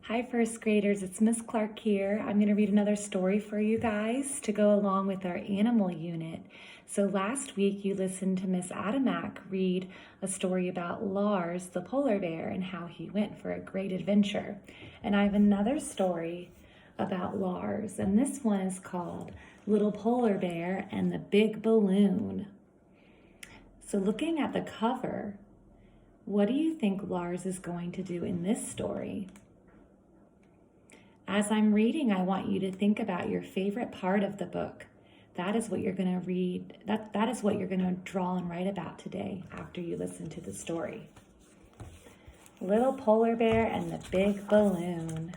Hi, first graders. It's Miss Clark here. I'm going to read another story for you guys to go along with our animal unit. So last week you listened to Miss Adamak read a story about Lars the polar bear and how he went for a great adventure. And I have another story about Lars, and this one is called Little Polar Bear and the Big Balloon. So looking at the cover, what do you think Lars is going to do in this story? As I'm reading, I want you to think about your favorite part of the book. That is what you're going to read. That is what you're going to draw and write about today after you listen to the story. Little Polar Bear and the Big Balloon.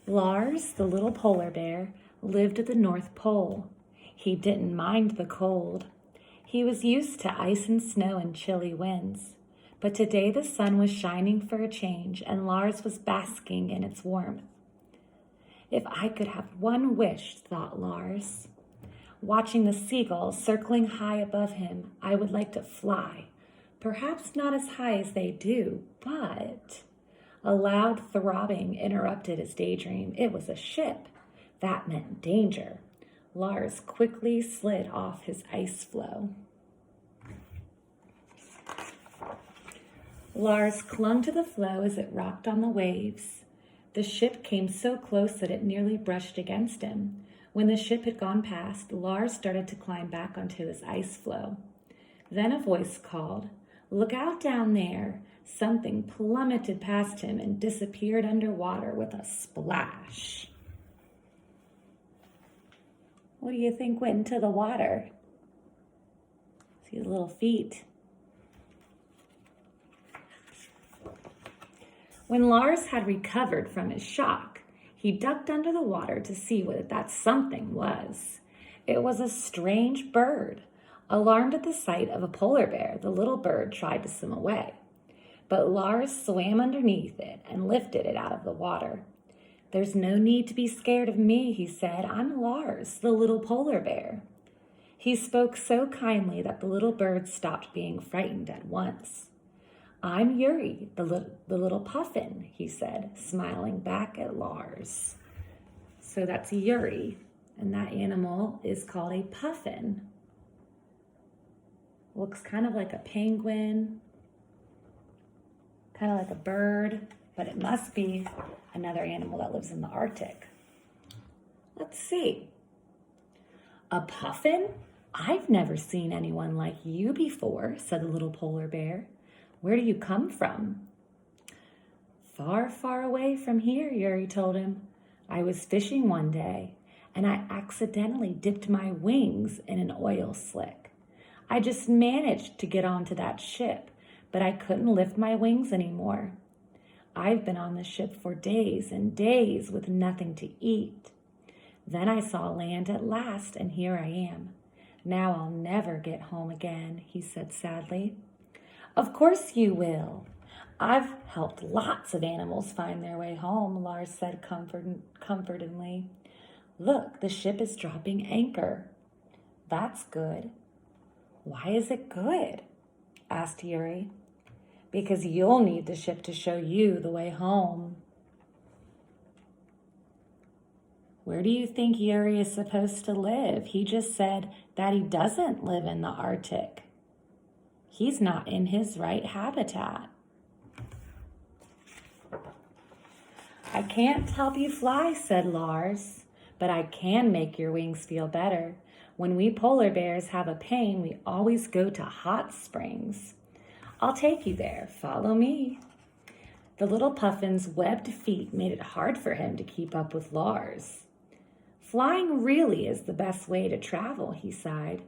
Lars, the little polar bear, lived at the North Pole. He didn't mind the cold. He was used to ice and snow and chilly winds. But today the sun was shining for a change, and Lars was basking in its warmth. If I could have one wish, thought Lars. Watching the seagulls circling high above him, I would like to fly. Perhaps not as high as they do, but... A loud throbbing interrupted his daydream. It was a ship. That meant danger. Lars quickly slid off his ice floe. Lars clung to the floe as it rocked on the waves. The ship came so close that it nearly brushed against him. When the ship had gone past, Lars started to climb back onto his ice floe. Then a voice called, "Look out down there." Something plummeted past him and disappeared underwater with a splash. What do you think went into the water? See his little feet. When Lars had recovered from his shock, he ducked under the water to see what that something was. It was a strange bird. Alarmed at the sight of a polar bear, the little bird tried to swim away. But Lars swam underneath it and lifted it out of the water. "There's no need to be scared of me," he said. "I'm Lars, the little polar bear." He spoke so kindly that the little bird stopped being frightened at once. "I'm Yuri, the little puffin," he said, smiling back at Lars. So that's Yuri, and that animal is called a puffin. Looks kind of like a penguin, kind of like a bird, but it must be another animal that lives in the Arctic. Let's see. "A puffin? I've never seen anyone like you before," said the little polar bear. "Where do you come from?" "Far, far away from here," Yuri told him. "I was fishing one day, and I accidentally dipped my wings in an oil slick. I just managed to get onto that ship, but I couldn't lift my wings anymore. I've been on the ship for days and days with nothing to eat. Then I saw land at last, and here I am. Now I'll never get home again," he said sadly. "Of course you will. I've helped lots of animals find their way home," Lars said comfortingly. "Look, the ship is dropping anchor." "That's good." "Why is it good?" asked Yuri. "Because you'll need the ship to show you the way home." Where do you think Yuri is supposed to live? He just said that he doesn't live in the Arctic. He's not in his right habitat. "I can't help you fly," said Lars, "but I can make your wings feel better. When we polar bears have a pain, we always go to hot springs. I'll take you there. Follow me." The little puffin's webbed feet made it hard for him to keep up with Lars. "Flying really is the best way to travel," he sighed.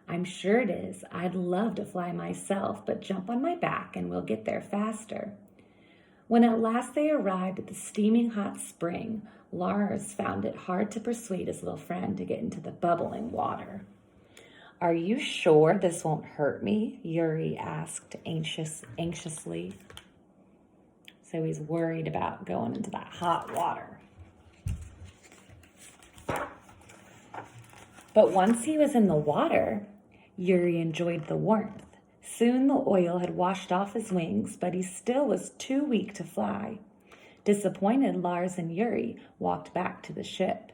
"I'm sure it is. I'd love to fly myself, but jump on my back and we'll get there faster." When at last they arrived at the steaming hot spring, Lars found it hard to persuade his little friend to get into the bubbling water. "Are you sure this won't hurt me?" Yuri asked anxiously. So he's worried about going into that hot water. But once he was in the water, Yuri enjoyed the warmth. Soon the oil had washed off his wings, but he still was too weak to fly. Disappointed, Lars and Yuri walked back to the ship.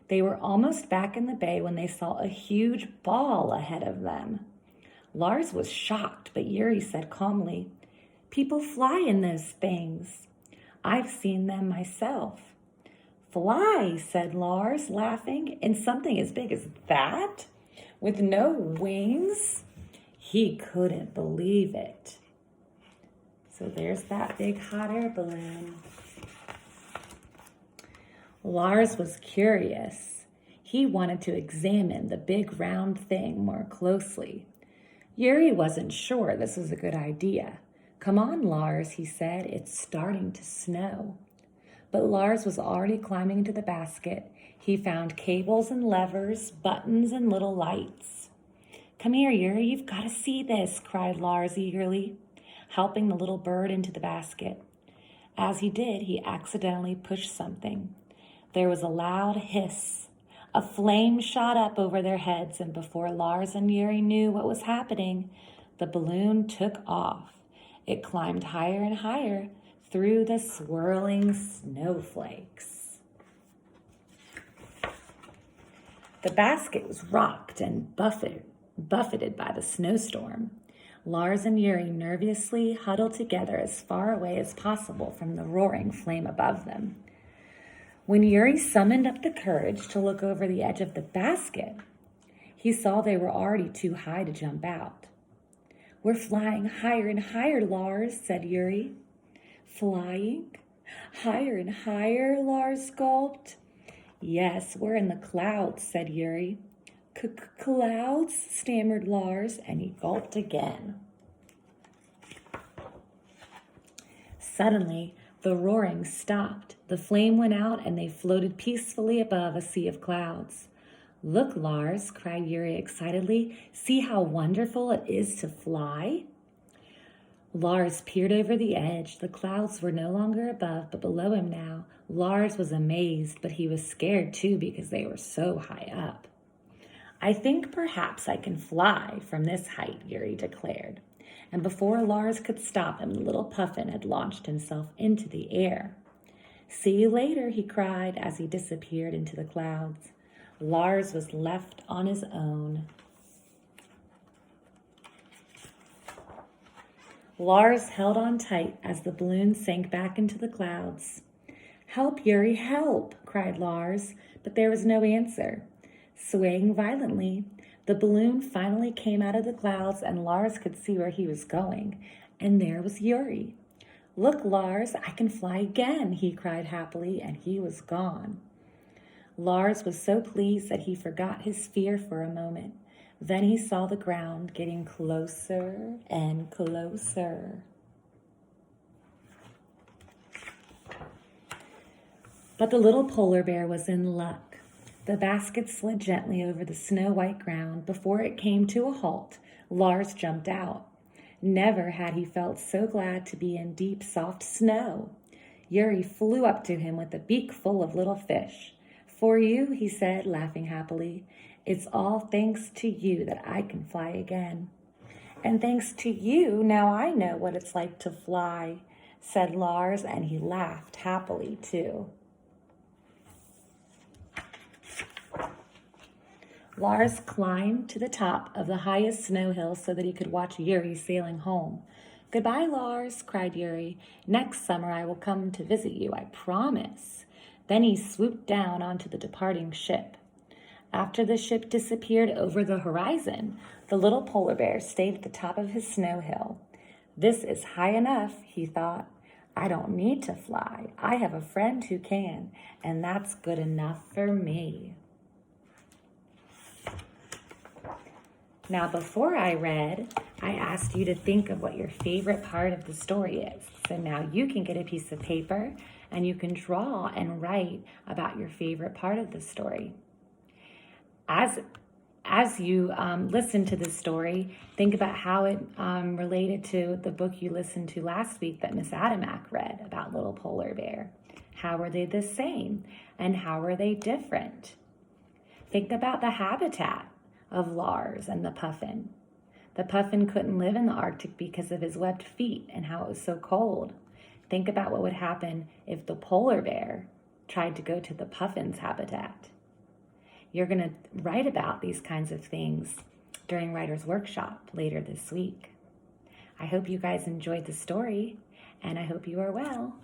They were almost back in the bay when they saw a huge ball ahead of them. Lars was shocked, but Yuri said calmly, "People fly in those things. I've seen them myself." "Fly," said Lars, laughing, "in something as big as that? With no wings?" He couldn't believe it. So there's that big hot air balloon. Lars was curious. He wanted to examine the big round thing more closely. Yuri wasn't sure this was a good idea. "Come on, Lars," he said. "It's starting to snow." But Lars was already climbing into the basket. He found cables and levers, buttons and little lights. "Come here, Yuri, you've got to see this," cried Lars eagerly, helping the little bird into the basket. As he did, he accidentally pushed something. There was a loud hiss. A flame shot up over their heads, and before Lars and Yuri knew what was happening, the balloon took off. It climbed higher and higher through the swirling snowflakes. The basket was rocked and buffeted by the snowstorm. Lars and Yuri nervously huddled together as far away as possible from the roaring flame above them. When Yuri summoned up the courage to look over the edge of the basket, he saw they were already too high to jump out. "We're flying higher and higher, Lars," said Yuri. "Flying? Higher and higher?" Lars gulped. "Yes, we're in the clouds," said Yuri. "Clouds?" stammered Lars, and he gulped again. Suddenly, the roaring stopped. The flame went out, and they floated peacefully above a sea of clouds. "Look, Lars," cried Yuri excitedly. "See how wonderful it is to fly?" Lars peered over the edge. The clouds were no longer above, but below him now. Lars was amazed, but he was scared too because they were so high up. "I think perhaps I can fly from this height," Yuri declared. And before Lars could stop him, the little puffin had launched himself into the air. "See you later," he cried as he disappeared into the clouds. Lars was left on his own. Lars held on tight as the balloon sank back into the clouds. "Help, Yuri, help!" cried Lars, but there was no answer. Swaying violently, the balloon finally came out of the clouds, and Lars could see where he was going. And there was Yuri. "Look, Lars, I can fly again," he cried happily, and he was gone. Lars was so pleased that he forgot his fear for a moment. Then he saw the ground getting closer and closer. But the little polar bear was in luck. The basket slid gently over the snow-white ground. Before it came to a halt, Lars jumped out. Never had he felt so glad to be in deep, soft snow. Yuri flew up to him with a beak full of little fish. "For you," he said, laughing happily. "It's all thanks to you that I can fly again." "And thanks to you, now I know what it's like to fly," said Lars, and he laughed happily too. Lars climbed to the top of the highest snow hill so that he could watch Yuri sailing home. "Goodbye, Lars," cried Yuri. "Next summer I will come to visit you, I promise." Then he swooped down onto the departing ship. After the ship disappeared over the horizon, the little polar bear stayed at the top of his snow hill. "This is high enough," he thought. "I don't need to fly. I have a friend who can, and that's good enough for me." Now, before I read, I asked you to think of what your favorite part of the story is. So now you can get a piece of paper and you can draw and write about your favorite part of the story. As you listen to this story, think about how it related to the book you listened to last week that Miss Adamak read about Little Polar Bear. How were they the same and how were they different? Think about the habitat of Lars and the puffin. The puffin couldn't live in the Arctic because of his webbed feet and how it was so cold. Think about what would happen if the polar bear tried to go to the puffin's habitat. You're going to write about these kinds of things during Writer's Workshop later this week. I hope you guys enjoyed the story, and I hope you are well.